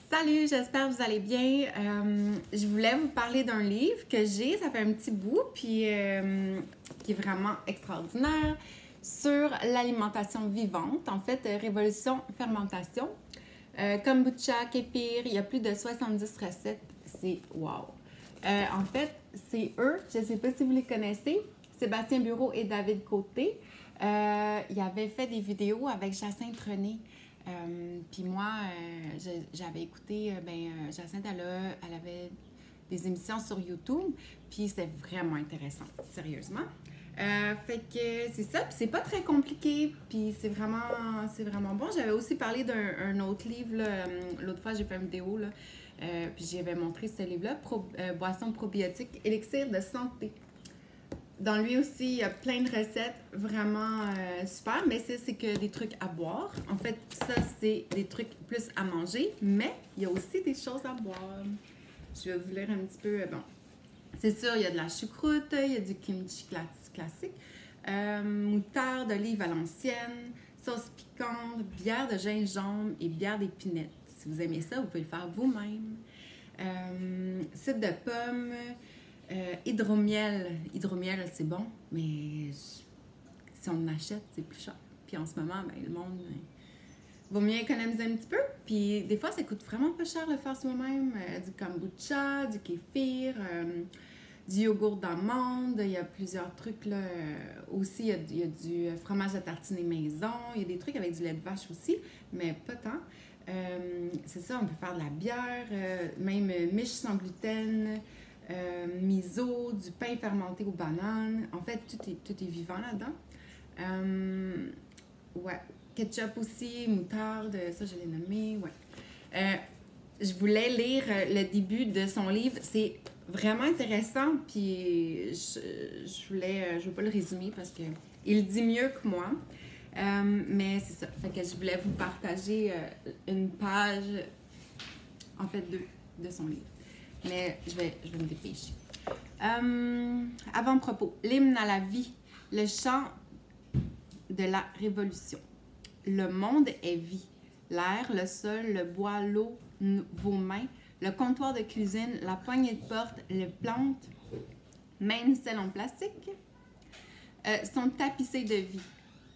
Salut, j'espère que vous allez bien. Je voulais vous parler d'un livre que j'ai, ça fait un petit bout, puis qui est vraiment extraordinaire, sur l'alimentation vivante, en fait, Révolution Fermentation. Kombucha, kéfir, il y a plus de 70 recettes, c'est wow! En fait, c'est eux, je ne sais pas si vous les connaissez, Sébastien Bureau et David Côté. Ils avaient fait des vidéos avec Jacinthe René. Puis moi, j'avais écouté, Jacinthe, elle avait des émissions sur YouTube, puis c'est vraiment intéressant, sérieusement. Fait que c'est ça, puis c'est pas très compliqué, puis c'est vraiment bon. J'avais aussi parlé d'un autre livre, l'autre fois j'ai fait une vidéo, là, puis j'avais montré ce livre-là, Boisson probiotique, élixir de santé. Dans lui aussi, il y a plein de recettes vraiment super, mais c'est que des trucs à boire. En fait, ça, c'est des trucs plus à manger, mais il y a aussi des choses à boire. Je vais vous lire un petit peu. Bon, c'est sûr, il y a de la choucroute, il y a du kimchi classique, moutarde, olive à l'ancienne, sauce piquante, bière de gingembre et bière d'épinette. Si vous aimez ça, vous pouvez le faire vous-même. Cidre de pomme. Hydromiel, c'est bon, mais si on en achète, c'est plus cher. Puis en ce moment, le monde vaut mieux économiser un petit peu. Puis des fois, ça coûte vraiment pas cher de faire soi-même. Du kombucha, du kéfir, du yogourt d'amande. Il y a plusieurs trucs là. Aussi, il y a du fromage à tartiner maison. Il y a des trucs avec du lait de vache aussi, mais pas tant. C'est ça, on peut faire de la bière, même miche sans gluten. Miso, du pain fermenté aux bananes. En fait, tout est vivant là-dedans. Ouais. Ketchup aussi, moutarde, ça je l'ai nommé. Ouais. Je voulais lire le début de son livre. C'est vraiment intéressant. Puis je veux pas le résumer parce que il dit mieux que moi. Mais c'est ça. Fait que je voulais vous partager une page, en fait deux, de son livre. Mais je vais me dépêcher. Avant-propos, l'hymne à la vie, le chant de la révolution. Le monde est vie. L'air, le sol, le bois, l'eau, vos mains, le comptoir de cuisine, la poignée de porte, les plantes, même celles en plastique, sont tapissées de vie.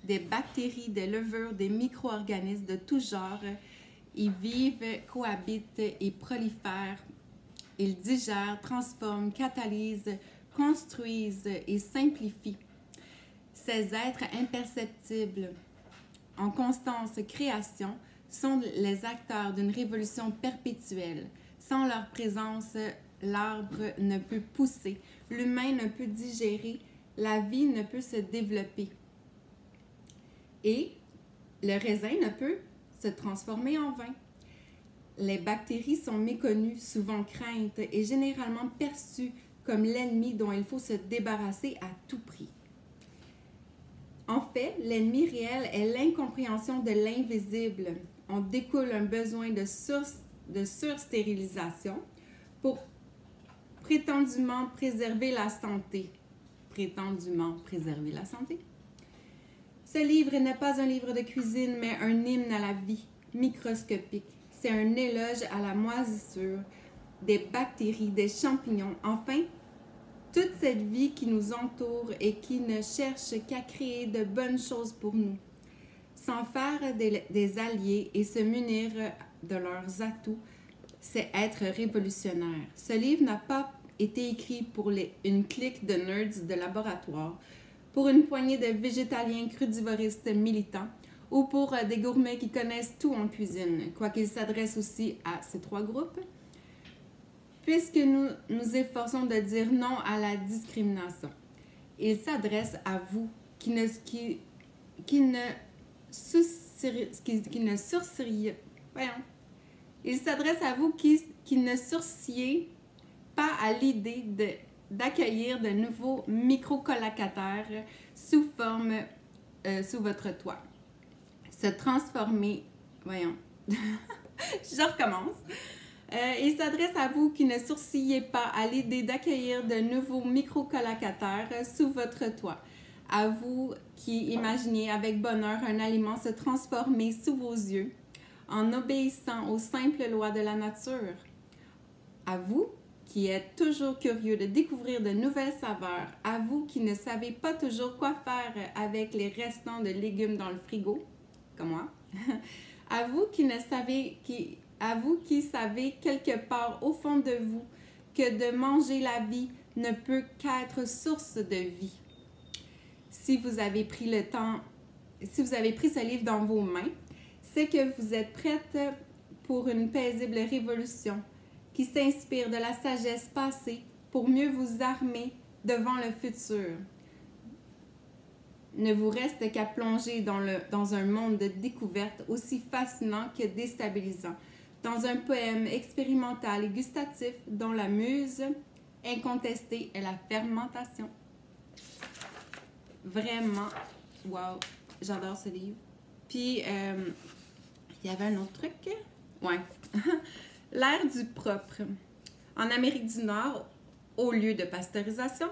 Des bactéries, des levures, des micro-organismes de tout genre y vivent, cohabitent et prolifèrent. Ils digèrent, transforment, catalysent, construisent et simplifient. Ces êtres imperceptibles, en constante création, sont les acteurs d'une révolution perpétuelle. Sans leur présence, l'arbre ne peut pousser, l'humain ne peut digérer, la vie ne peut se développer. Et le raisin ne peut se transformer en vin. Les bactéries sont méconnues, souvent craintes et généralement perçues comme l'ennemi dont il faut se débarrasser à tout prix. En fait, l'ennemi réel est l'incompréhension de l'invisible. En découle un besoin de surstérilisation pour prétendument préserver la santé. Prétendument préserver la santé. Ce livre n'est pas un livre de cuisine, mais un hymne à la vie, microscopique. C'est un éloge à la moisissure, des bactéries, des champignons, enfin, toute cette vie qui nous entoure et qui ne cherche qu'à créer de bonnes choses pour nous. S'en faire des alliés et se munir de leurs atouts, c'est être révolutionnaire. Ce livre n'a pas été écrit pour une clique de nerds de laboratoire, pour une poignée de végétaliens crudivoristes militants, ou pour des gourmets qui connaissent tout en cuisine, quoiqu'il s'adresse aussi à ces trois groupes. Puisque nous nous efforçons de dire non à la discrimination, il s'adresse à vous qui ne sourcillez pas à l'idée d'accueillir de nouveaux micro-colocataires sous votre toit. Se transformer, je recommence. Il s'adresse à vous qui ne sourcillez pas à l'idée d'accueillir de nouveaux micro-colocataires sous votre toit. À vous qui imaginez avec bonheur un aliment se transformer sous vos yeux, en obéissant aux simples lois de la nature. À vous qui êtes toujours curieux de découvrir de nouvelles saveurs, à vous qui ne savez pas toujours quoi faire avec les restants de légumes dans le frigo, comme moi, à vous qui savez quelque part au fond de vous que de manger la vie ne peut qu'être source de vie. Si vous avez pris ce livre dans vos mains, c'est que vous êtes prête pour une paisible révolution qui s'inspire de la sagesse passée pour mieux vous armer devant le futur. Ne vous reste qu'à plonger dans un monde de découvertes aussi fascinant que déstabilisant, dans un poème expérimental et gustatif dont la muse incontestée est la fermentation. Vraiment, wow, j'adore ce livre. Puis, il y avait un autre truc. Ouais. L'ère du propre. En Amérique du Nord, au lieu de pasteurisation,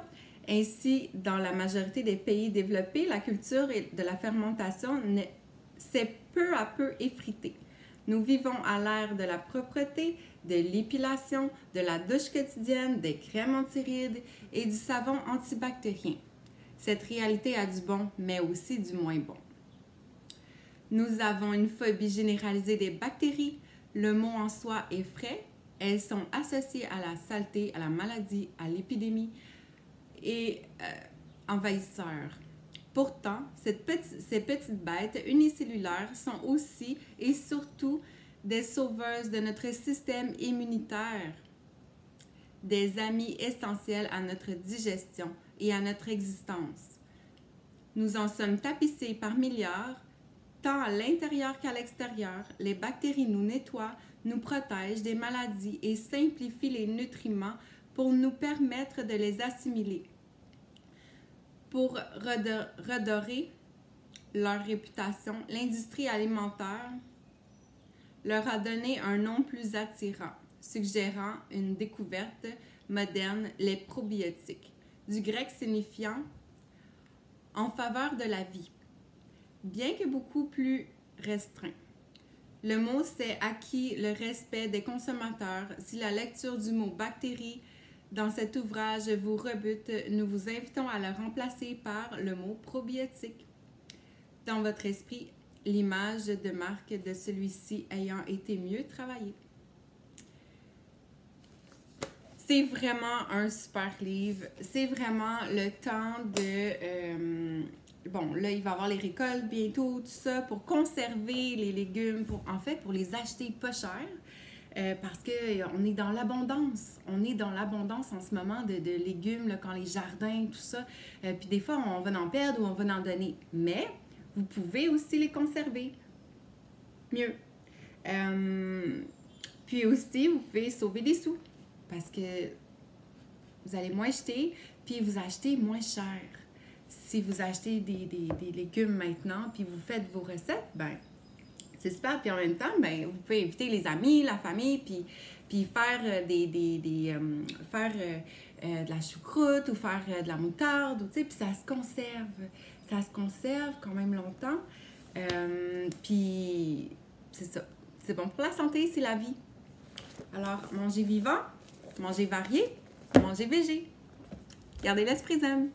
ainsi dans la majorité des pays développés, la culture de la fermentation s'est peu à peu effritée. Nous vivons à l'ère de la propreté, de l'épilation, de la douche quotidienne, des crèmes anti-rides et du savon antibactérien. Cette réalité a du bon, mais aussi du moins bon. Nous avons une phobie généralisée des bactéries. Le mot en soi est frais. Elles sont associées à la saleté, à la maladie, à l'épidémie et envahisseurs. Pourtant, ces petites bêtes unicellulaires sont aussi et surtout des sauveuses de notre système immunitaire, des amis essentiels à notre digestion et à notre existence. Nous en sommes tapissés par milliards, tant à l'intérieur qu'à l'extérieur. Les bactéries nous nettoient, nous protègent des maladies et simplifient les nutriments pour nous permettre de les assimiler. Pour redorer leur réputation, l'industrie alimentaire leur a donné un nom plus attirant, suggérant une découverte moderne, les probiotiques, du grec signifiant « en faveur de la vie », bien que beaucoup plus restreint. Le mot s'est acquis le respect des consommateurs. Si la lecture du mot « bactérie » dans cet ouvrage vous rebute, nous vous invitons à le remplacer par le mot « probiotique ». Dans votre esprit, l'image de marque de celui-ci ayant été mieux travaillée. C'est vraiment un super livre. C'est vraiment le temps de... bon, là, il va y avoir les récoltes bientôt, tout ça, pour conserver les légumes, pour les acheter pas cher. Parce qu'on est dans l'abondance. On est dans l'abondance en ce moment de légumes, là, quand les jardins, tout ça. Puis des fois, on va en perdre ou on va en donner. Mais vous pouvez aussi les conserver. Mieux. Puis aussi, vous pouvez sauver des sous. Parce que vous allez moins jeter, puis vous achetez moins cher. Si vous achetez des légumes maintenant, puis vous faites vos recettes, ben c'est super. Puis en même temps, ben vous pouvez inviter les amis, la famille, puis faire de la choucroute ou faire de la moutarde, tu sais, puis ça se conserve. Ça se conserve quand même longtemps. Puis c'est ça. C'est bon pour la santé, c'est la vie. Alors, mangez vivant, mangez varié, mangez végé. Gardez l'esprit zen.